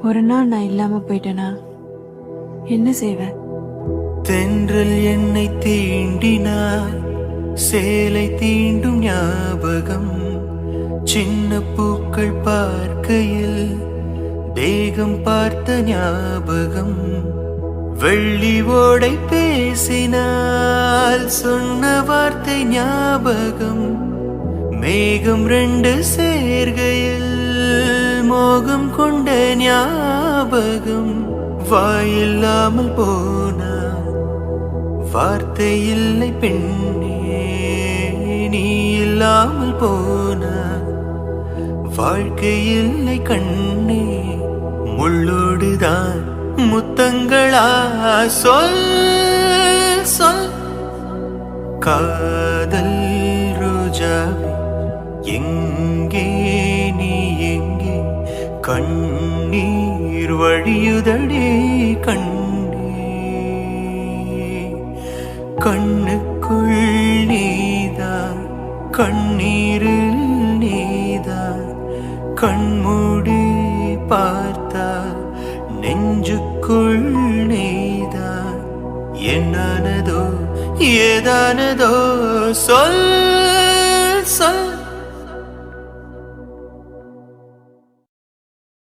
ஒரு நாள் நான் இல்லாம போயிட்டேனா என்ன செய்வ? தென்றல் என்னை தீண்டினார், சேலை தீண்டும் ஞாபகம். சின்ன பூக்கள் பார்க்கையில் தேகம் பார்த்த ஞாபகம். வெள்ளி ஓடை பேசினால் சொன்ன வார்த்தை ஞாபகம். மேகம் ரெண்டு சேர்கையில் மோகம் கொண்ட ஞாபகம். வாயில்லாமல் போனா வார்த்தை இல்லை பெண்ணே, நீ இல்லாமல் போனா வாழ்க்கை இல்லை கண்ணே. முள்ளோடுதான் முத்தங்களா சொல் சொல். காதல் ரோஜாவே எங்கே நீ எங்கே? கண்ணீர் வழியுதடே கண்ணே. கண்ணுக்குள் நீதான், கண்ணீரில் நீதான். கண்மூடி பார்த்தா நெஞ்சுக்குள் நீதான். என்னானதோ ஏதானதோ சொல் சொல்.